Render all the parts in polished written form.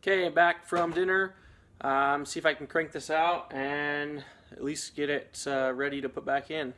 Okay, back from dinner. See if I can crank this out and at least get it ready to put back in.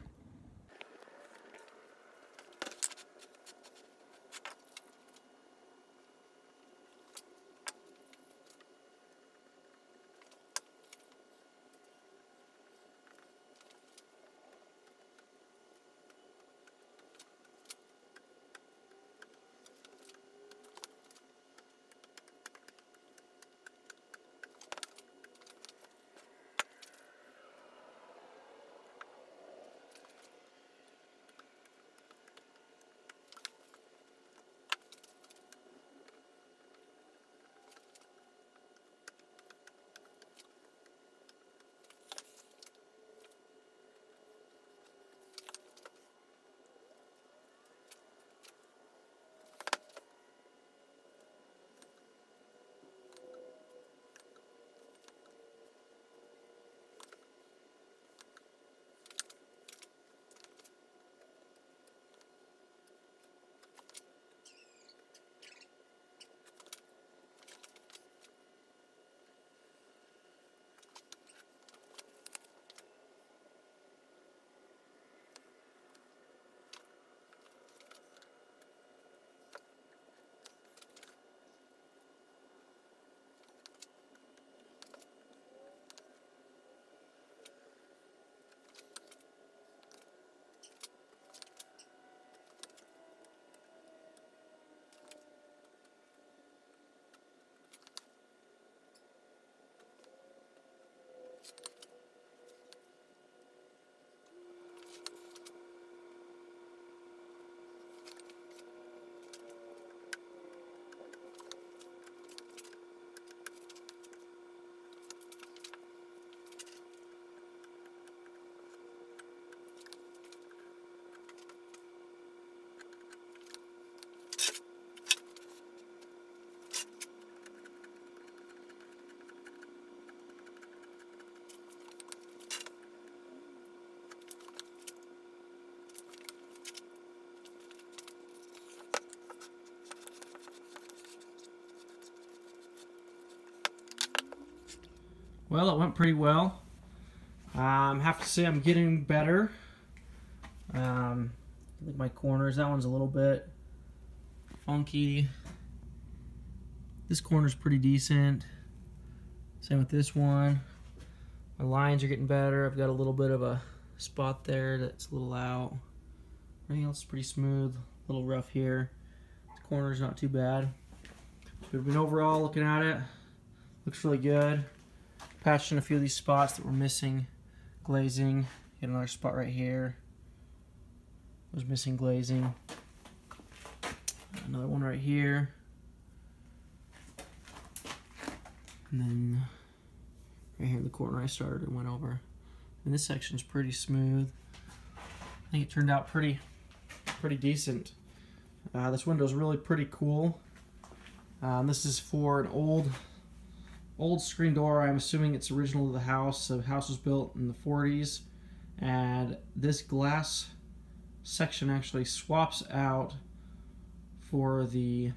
Well, it went pretty well. Have to say I'm getting better. Look at my corners. That one's a little bit funky. This corner's pretty decent. Same with this one. My lines are getting better. I've got a little bit of a spot there that's a little out. Everything else is pretty smooth. A little rough here. The corner's not too bad. But overall, looking at it, looks really good. Patched in a few of these spots that were missing glazing. Get another spot right here. Was missing glazing. Another one right here. And then right here in the corner I started and went over. And this section's pretty smooth. I think it turned out pretty decent. This window's really pretty cool. This is for an old screen door. I'm assuming it's original to the house. The house was built in the 40s, and this glass section actually swaps out for the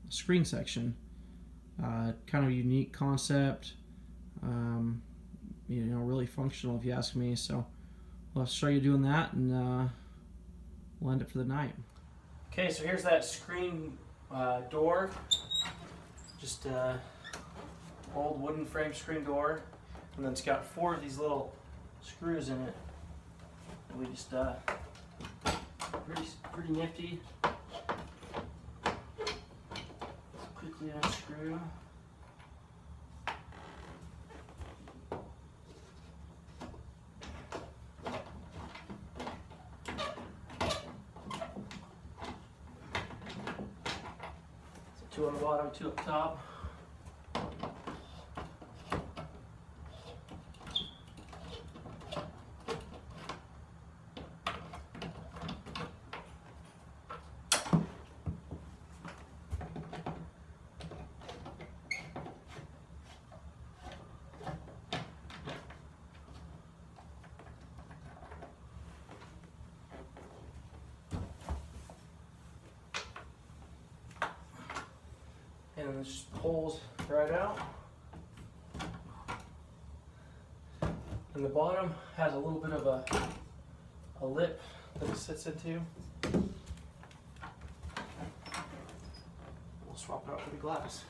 screen section. Kind of a unique concept. You know, really functional if you ask me. So I'll show you doing that, and we'll end it for the night. Okay, so here's that screen door. Just old wooden frame screen door, and then it's got 4 of these little screws in it. And we just pretty nifty. Quickly unscrew. So 2 on the bottom, 2 up top. And then there's just holes right out. And the bottom has a little bit of a lip that it sits into. We'll swap it out for the glass.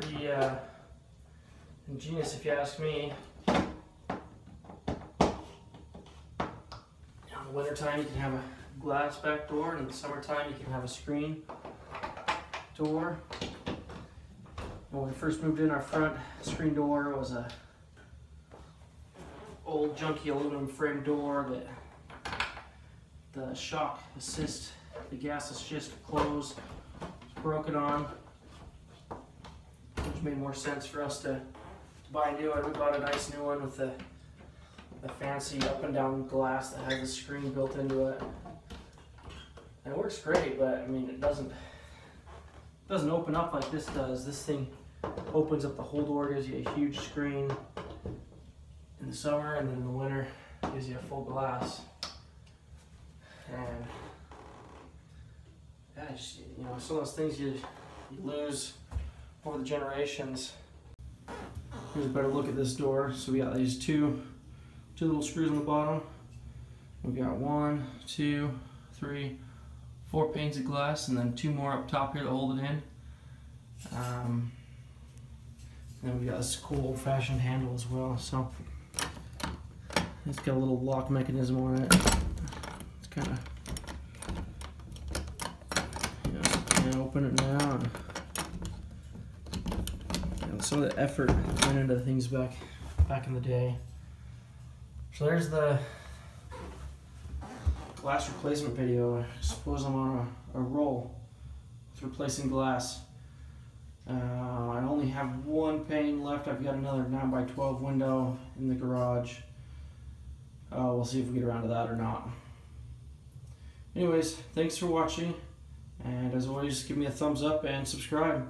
Pretty ingenious, if you ask me. In the wintertime, you can have a glass back door, and in the summertime, you can have a screen door. When we first moved in, our front screen door was a old junky aluminum frame door that the shock assist, the gas assist close was broken on, which made more sense for us to buy a new one. We bought a nice new one with the fancy up and down glass that has a screen built into it. And it works great, but I mean, it doesn't open up like this does. This thing opens up the whole door, gives you a huge screen in the summer, and then in the winter gives you a full glass. And yeah, just, you know, some of those things you lose over the generations. Here's a better look at this door. So we got these two little screws on the bottom. We've got 1, 2, 3, 4 panes of glass, and then 2 more up top here to hold it in. Then we've got this cool old-fashioned handle as well. So it's got a little lock mechanism on it. It's kind of, you know, you can open it now. And, you know, some of the effort went into things back in the day. So there's the glass replacement video. I suppose I'm on a roll with replacing glass. I only have 1 pane left. I've got another 9x12 window in the garage. We'll see if we get around to that or not. Anyways, thanks for watching, and as always, give me a thumbs up and subscribe.